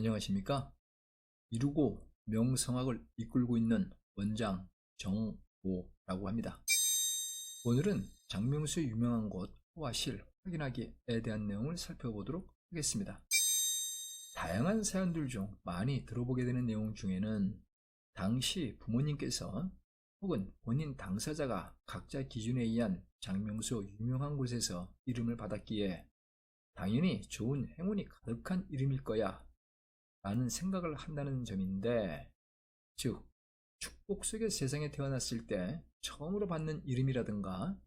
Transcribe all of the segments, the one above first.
안녕하십니까? 이루고 명성학을 이끌고 있는 원장 정보라고 합니다. 오늘은 장명수의 유명한 곳 호화실 확인하기에 대한 내용을 살펴보도록 하겠습니다. 다양한 사연들 중 많이 들어보게 되는 내용 중에는 당시 부모님께서 혹은 본인 당사자가 각자 기준에 의한 장명수 유명한 곳에서 이름을 받았기에 당연히 좋은 행운이 가득한 이름일 거야 라는 생각을 한다는 점인데, 즉 축복 속의 세상에 태어났을 때 처음으로 받는 이름이라든가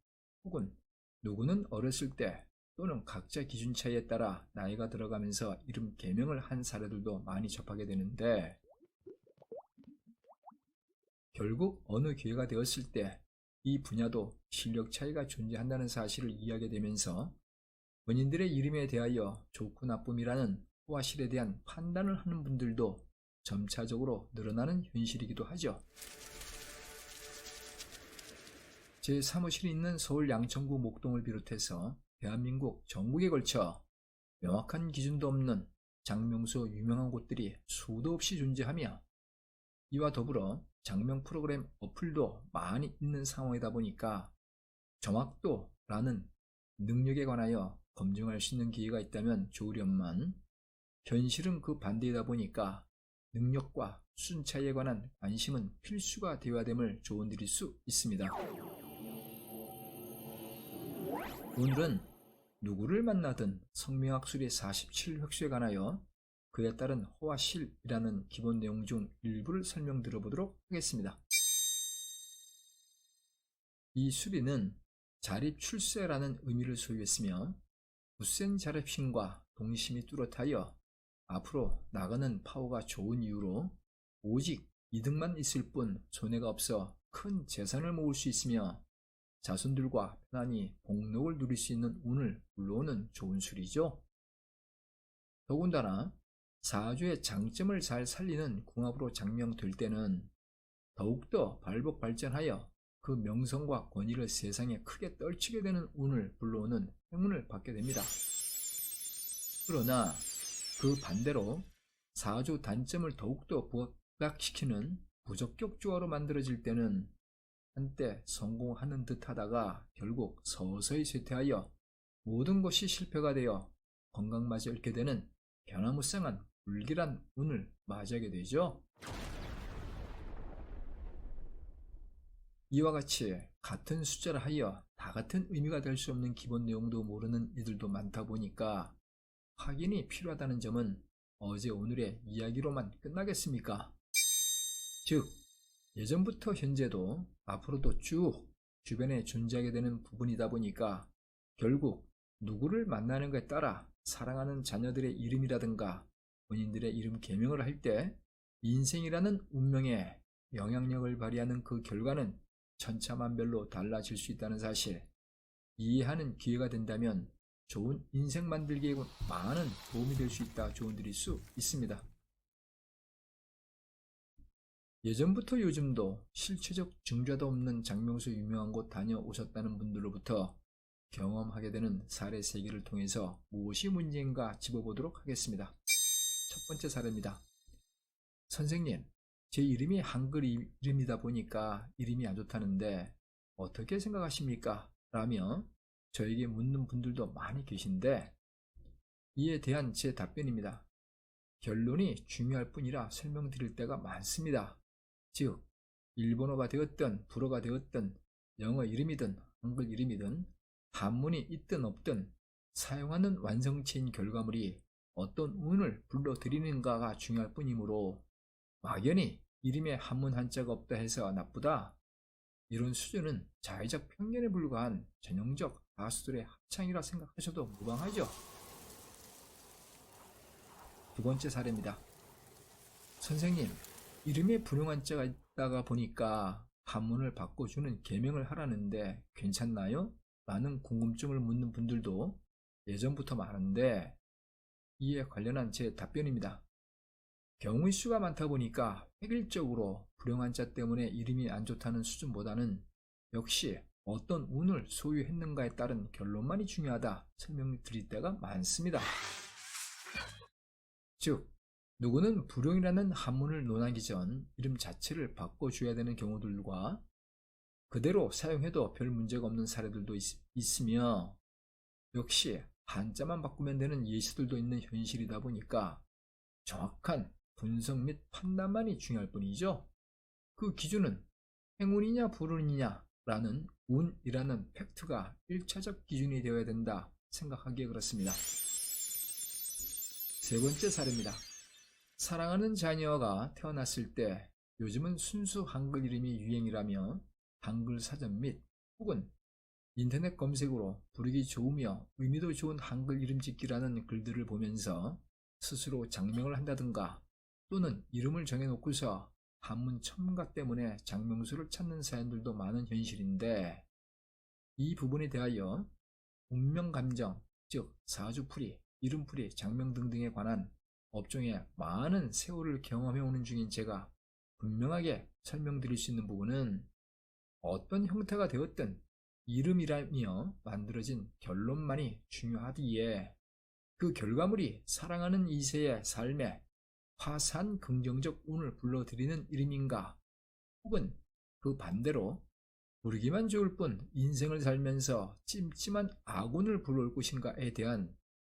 혹은 누구는 어렸을 때 또는 각자 기준 차이에 따라 나이가 들어가면서 이름 개명을 한 사례들도 많이 접하게 되는데, 결국 어느 기회가 되었을 때 이 분야도 실력 차이가 존재한다는 사실을 이해하게 되면서 본인들의 이름에 대하여 좋고 나쁨이라는 호화실에 대한 판단을 하는 분들도 점차적으로 늘어나는 현실이기도 하죠. 제 사무실이 있는 서울 양천구 목동을 비롯해서 대한민국 전국에 걸쳐 명확한 기준도 없는 장명수 유명한 곳들이 수도 없이 존재하며, 이와 더불어 장명 프로그램 어플도 많이 있는 상황이다 보니까 정확도라는 능력에 관하여 검증할 수 있는 기회가 있다면 좋으련만, 현실은 그 반대이다 보니까 능력과 수준 차이에 관한 관심은 필수가 되어야 됨을 조언드릴 수 있습니다. 오늘은 누구를 만나든 성명학술의 47획수에 관하여 그에 따른 호화실이라는 기본 내용 중 일부를 설명드려보도록 하겠습니다. 이 수리는 자립출세라는 의미를 소유했으며 굳센 자립심과 동심이 뚜렷하여 앞으로 나가는 파워가 좋은 이유로 오직 이득만 있을 뿐 손해가 없어 큰 재산을 모을 수 있으며 자손들과 편안히 복록을 누릴 수 있는 운을 불러오는 좋은 술이죠. 더군다나 사주의 장점을 잘 살리는 궁합으로 장명될 때는 더욱더 발복발전하여 그 명성과 권위를 세상에 크게 떨치게 되는 운을 불러오는 행운을 받게 됩니다. 그러나 그 반대로 사주 단점을 더욱더 부각시키는 부적격 조화로 만들어질 때는 한때 성공하는 듯 하다가 결국 서서히 쇠퇴하여 모든 것이 실패가 되어 건강마저 잃게 되는 변화무쌍한 불길한 운을 맞이하게 되죠. 이와 같이 같은 숫자를 하여 다 같은 의미가 될 수 없는 기본 내용도 모르는 이들도 많다 보니까 확인이 필요하다는 점은 어제 오늘의 이야기로만 끝나겠습니까? 즉 예전부터 현재도 앞으로도 쭉 주변에 존재하게 되는 부분이다 보니까 결국 누구를 만나는 것에 따라 사랑하는 자녀들의 이름이라든가 본인들의 이름 개명을 할 때 인생이라는 운명에 영향력을 발휘하는 그 결과는 천차만별로 달라질 수 있다는 사실, 이해하는 기회가 된다면 좋은 인생 만들기에 많은 도움이 될 수 있다 조언드릴 수 있습니다. 예전부터 요즘도 실체적 증자도 없는 장명수 유명한 곳 다녀오셨다는 분들로부터 경험하게 되는 사례 3개를 통해서 무엇이 문제인가 짚어보도록 하겠습니다. 첫 번째 사례입니다. 선생님, 제 이름이 한글 이름이다 보니까 이름이 안 좋다는데 어떻게 생각하십니까? 라며 저에게 묻는 분들도 많이 계신데, 이에 대한 제 답변입니다. 결론이 중요할 뿐이라 설명드릴 때가 많습니다. 즉 일본어가 되었든 불어가 되었든 영어 이름이든 한글 이름이든 한문이 있든 없든 사용하는 완성체인 결과물이 어떤 운을 불러들이는가가 중요할 뿐이므로 막연히 이름에 한문 한자가 없다 해서 나쁘다, 이런 수준은 자의적 편견에 불과한 전형적 가수들의 합창이라 생각하셔도 무방하죠. 두 번째 사례입니다. 선생님, 이름에 불용한자가 있다가 보니까 한문을 바꿔주는 개명을 하라는데 괜찮나요? 라는 궁금증을 묻는 분들도 예전부터 많은데, 이에 관련한 제 답변입니다. 경우의 수가 많다 보니까 획일적으로 불용한자 때문에 이름이 안 좋다는 수준보다는 역시 어떤 운을 소유했는가에 따른 결론만이 중요하다 설명드릴 때가 많습니다. 즉 누구는 불용이라는 한문을 논하기 전 이름 자체를 바꿔줘야 되는 경우들과 그대로 사용해도 별 문제가 없는 사례들도 있으며 역시 한자만 바꾸면 되는 예시들도 있는 현실이다 보니까 정확한 분석 및 판단만이 중요할 뿐이죠. 그 기준은 행운이냐 불운이냐라는 운이라는 팩트가 1차적 기준이 되어야 된다 생각하기에 그렇습니다. 세 번째 사례입니다. 사랑하는 자녀가 태어났을 때 요즘은 순수 한글 이름이 유행이라며 한글 사전 및 혹은 인터넷 검색으로 부르기 좋으며 의미도 좋은 한글 이름 짓기라는 글들을 보면서 스스로 장명을 한다든가 또는 이름을 정해놓고서 한문 첨가 때문에 장명수를 찾는 사연들도 많은 현실인데 이 부분에 대하여 운명감정, 즉 사주풀이, 이름풀이, 장명 등등에 관한 업종에 많은 세월을 경험해오는 중인 제가 분명하게 설명드릴 수 있는 부분은 어떤 형태가 되었든 이름이라며 만들어진 결론만이 중요하기에 그 결과물이 사랑하는 이세의 삶에 화사한 긍정적 운을 불러들이는 이름인가 혹은 그 반대로 부르기만 좋을 뿐 인생을 살면서 찜찜한 악운을 불러올 것인가에 대한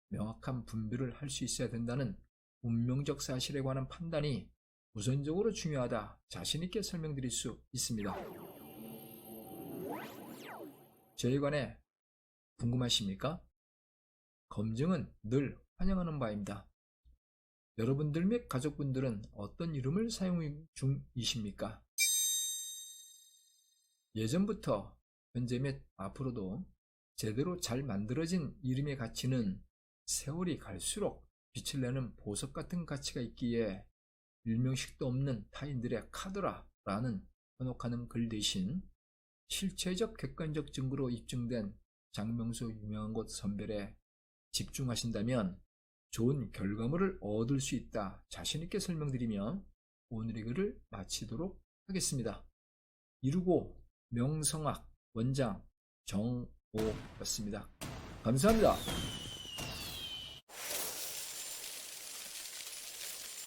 명확한 분별을 할 수 있어야 된다는 운명적 사실에 관한 판단이 우선적으로 중요하다 자신있게 설명드릴 수 있습니다. 저에 관해 궁금하십니까? 검증은 늘 환영하는 바입니다. 여러분들 및 가족분들은 어떤 이름을 사용 중이십니까? 예전부터 현재 및 앞으로도 제대로 잘 만들어진 이름의 가치는 세월이 갈수록 빛을 내는 보석 같은 가치가 있기에 일명식도 없는 타인들의 카더라라는 현혹하는 글 대신 실체적 객관적 증거로 입증된 장명수 유명한 곳 선별에 집중하신다면 좋은 결과물을 얻을 수 있다 자신있게 설명드리며 오늘의 글을 마치도록 하겠습니다. 이루고 명성학 원장 정오였습니다. 감사합니다.